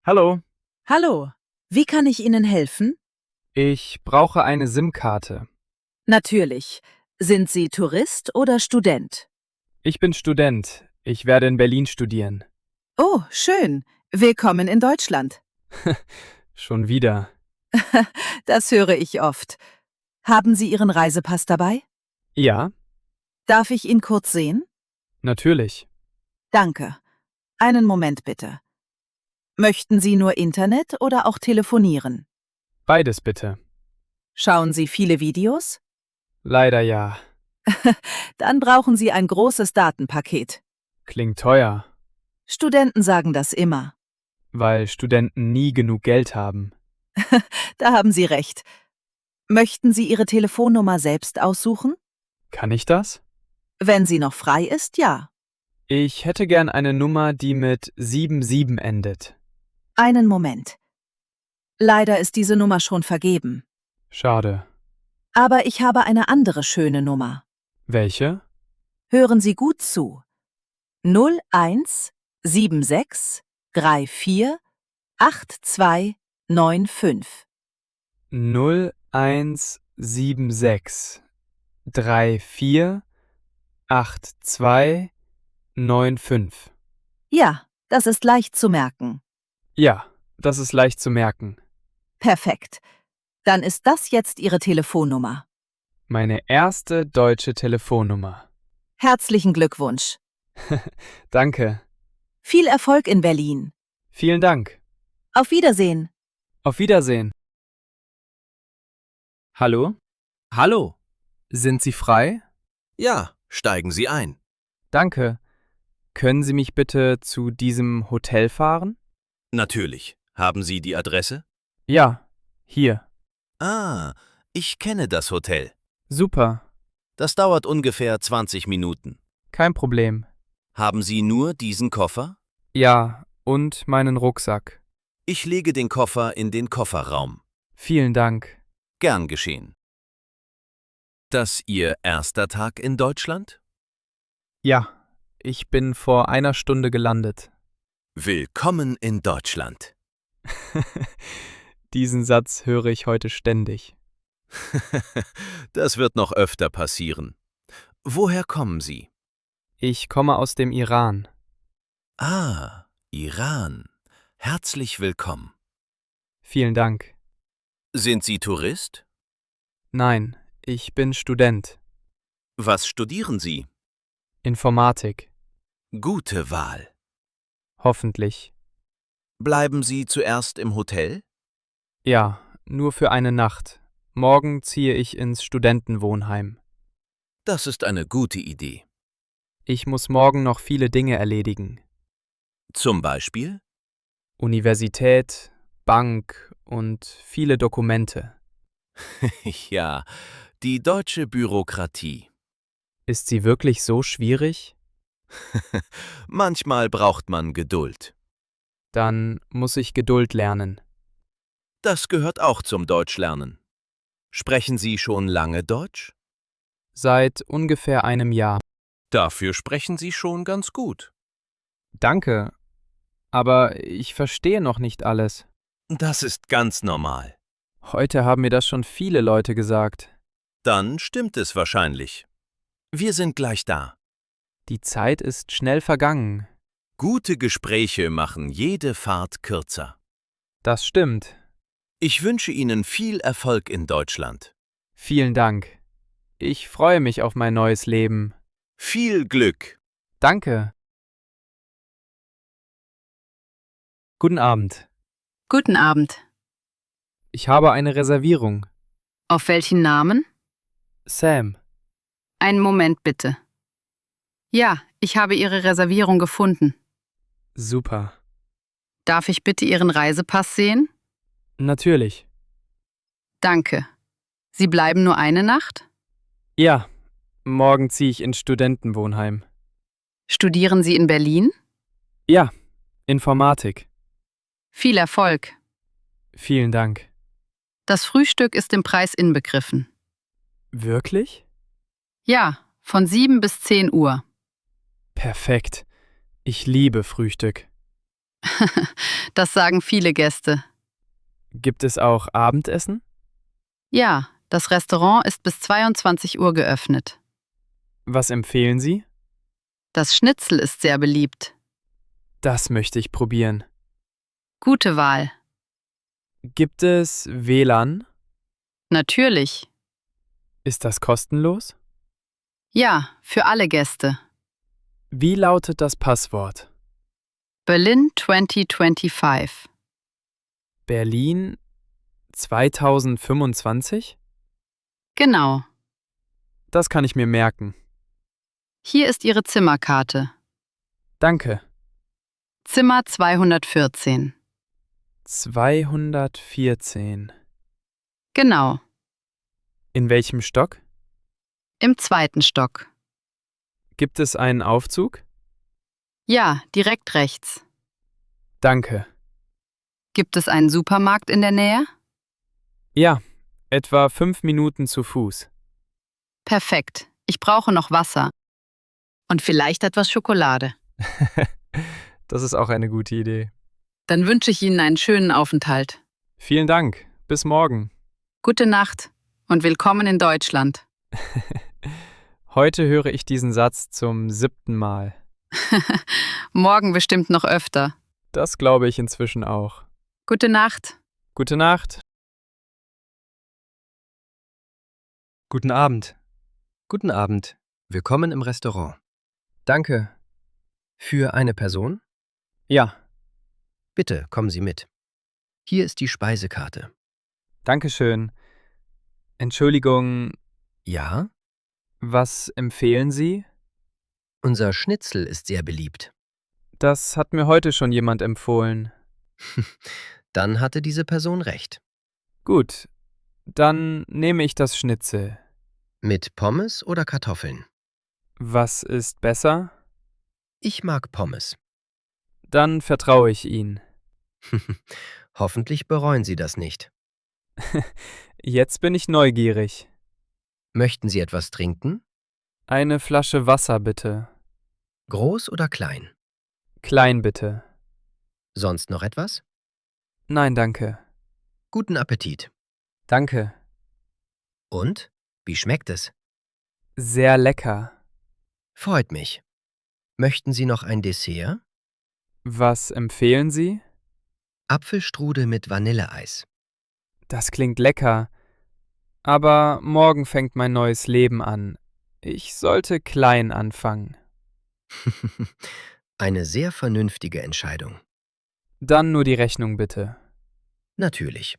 Hallo, Hallo, wie kann ich Ihnen helfen? ich brauche eine SIM-Karte. Natürlich. Sind Sie Tourist oder Student? Ich bin Student. Ich werde in Berlin studieren. Oh, schön. Willkommen in Deutschland. Schon wieder. Das höre ich oft. Haben Sie Ihren Reisepass dabei? Ja, Darf ich ihn kurz sehen? natürlich. Danke. Einen Moment bitte. Möchten Sie nur Internet oder auch telefonieren? Beides bitte. Schauen Sie viele Videos? Leider ja. Dann brauchen Sie ein großes Datenpaket. Klingt teuer, Studenten sagen das immer. weil Studenten nie genug Geld haben. Da haben Sie recht. Möchten Sie Ihre Telefonnummer selbst aussuchen? Kann ich das? Wenn sie noch frei ist, ja. Ich hätte gern eine Nummer, die mit 77 endet. Einen Moment. Leider ist diese Nummer schon vergeben. Schade. Aber ich habe eine andere schöne Nummer. Welche? Hören Sie gut zu. 0176 34 8295. 0176 34 8295. Ja, das ist leicht zu merken. Ja, das ist leicht zu merken. Perfekt. Dann ist das jetzt Ihre Telefonnummer. Meine erste deutsche Telefonnummer. Herzlichen Glückwunsch. Danke. Viel Erfolg in Berlin. Vielen Dank. Auf Wiedersehen. Auf Wiedersehen. Hallo? Hallo. Sind Sie frei? Ja, steigen Sie ein. Danke. Können Sie mich bitte zu diesem Hotel fahren? Natürlich. Haben Sie die Adresse? Ja, hier. Ah, ich kenne das Hotel. Super. Das dauert ungefähr 20 Minuten. Kein Problem. Haben Sie nur diesen Koffer? Ja, und meinen Rucksack. Ich lege den Koffer in den Kofferraum. Vielen Dank. Gern geschehen. Das Ihr erster Tag in Deutschland? Ja, ich bin vor einer Stunde gelandet. Willkommen in Deutschland. Diesen Satz höre ich heute ständig. Das wird noch öfter passieren. Woher kommen Sie? Ich komme aus dem Iran. Ah, Iran. Herzlich willkommen. Vielen Dank. Sind Sie Tourist? Nein, ich bin Student. Was studieren Sie? Informatik. Gute Wahl. Hoffentlich. Bleiben Sie zuerst im Hotel? Ja, nur für eine Nacht. Morgen ziehe ich ins Studentenwohnheim. Das ist eine gute Idee. Ich muss morgen noch viele Dinge erledigen. Zum Beispiel? Universität, Bank und viele Dokumente. Ja, die deutsche Bürokratie. Ist sie wirklich so schwierig? Manchmal braucht man Geduld. Dann muss ich Geduld lernen. Das gehört auch zum Deutschlernen. Sprechen Sie schon lange Deutsch? Seit ungefähr einem Jahr. Dafür sprechen Sie schon ganz gut. Danke, aber ich verstehe noch nicht alles. Das ist ganz normal. Heute haben mir das schon viele Leute gesagt. Dann stimmt es wahrscheinlich. Wir sind gleich da. Die Zeit ist schnell vergangen. Gute Gespräche machen jede Fahrt kürzer. Das stimmt. Ich wünsche Ihnen viel Erfolg in Deutschland. Vielen Dank. Ich freue mich auf mein neues Leben. Viel Glück. Danke. Guten Abend. Guten Abend. Ich habe eine Reservierung. Auf welchen Namen? Sam. Einen Moment bitte. Ja, ich habe Ihre Reservierung gefunden. Super. Darf ich bitte Ihren Reisepass sehen? Natürlich. Danke. Sie bleiben nur eine Nacht? Ja, morgen ziehe ich ins Studentenwohnheim. Studieren Sie in Berlin? Ja, Informatik. Viel Erfolg. Vielen Dank. Das Frühstück ist im Preis inbegriffen. Wirklich? Ja, von 7 bis 10 Uhr. Perfekt. Ich liebe Frühstück. Das sagen viele Gäste. Gibt es auch Abendessen? Ja, das Restaurant ist bis 22 Uhr geöffnet. Was empfehlen Sie? Das Schnitzel ist sehr beliebt. Das möchte ich probieren. Gute Wahl. Gibt es WLAN? Natürlich. Ist das kostenlos? Ja, für alle Gäste. Wie lautet das Passwort? Berlin 2025. Berlin 2025? Genau. Das kann ich mir merken. Hier ist Ihre Zimmerkarte. Danke. Zimmer 214. 214. Genau. In welchem Stock? Im 2. Stock. Gibt es einen Aufzug? Ja, direkt rechts. Danke. Gibt es einen Supermarkt in der Nähe? Ja, etwa 5 Minuten zu Fuß. Perfekt. Ich brauche noch Wasser. Und vielleicht etwas Schokolade. Das ist auch eine gute Idee. Dann wünsche ich Ihnen einen schönen Aufenthalt. Vielen Dank. Bis morgen. Gute Nacht und willkommen in Deutschland. Heute höre ich diesen Satz zum 7. Mal. Morgen bestimmt noch öfter. Das glaube ich inzwischen auch. Gute Nacht. Gute Nacht. Guten Abend. Guten Abend. Willkommen im Restaurant. Danke. Für eine Person? Ja, Bitte, kommen Sie mit. Hier ist die Speisekarte. danke schön. Entschuldigung, Ja, was empfehlen Sie? unser Schnitzel ist sehr beliebt. Das hat mir heute schon jemand empfohlen. Dann hatte diese Person recht. Gut, dann nehme ich das Schnitzel. Mit Pommes oder Kartoffeln? Was ist besser? Ich mag Pommes. Dann vertraue ich Ihnen. Hoffentlich bereuen Sie das nicht. Jetzt bin ich neugierig. Möchten Sie etwas trinken? Eine Flasche Wasser bitte. Groß oder klein? Klein bitte. Sonst noch etwas? Nein, danke. Guten Appetit. Danke. Und? Wie schmeckt es? Sehr lecker. Freut mich. Möchten Sie noch ein Dessert? Was empfehlen Sie? Apfelstrudel mit Vanilleeis. Das klingt lecker. Aber morgen fängt mein neues Leben an. Ich sollte klein anfangen. Eine sehr vernünftige Entscheidung. Dann nur die Rechnung bitte. Natürlich.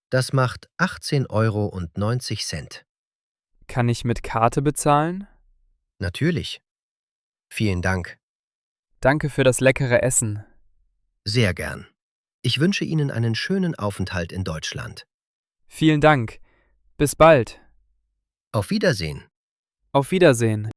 Das macht 18,90 €. Kann ich mit Karte bezahlen? Natürlich. Vielen Dank. Danke für das leckere Essen. Sehr gern. Ich wünsche Ihnen einen schönen Aufenthalt in Deutschland. Vielen Dank. Bis bald. Auf Wiedersehen. Auf Wiedersehen.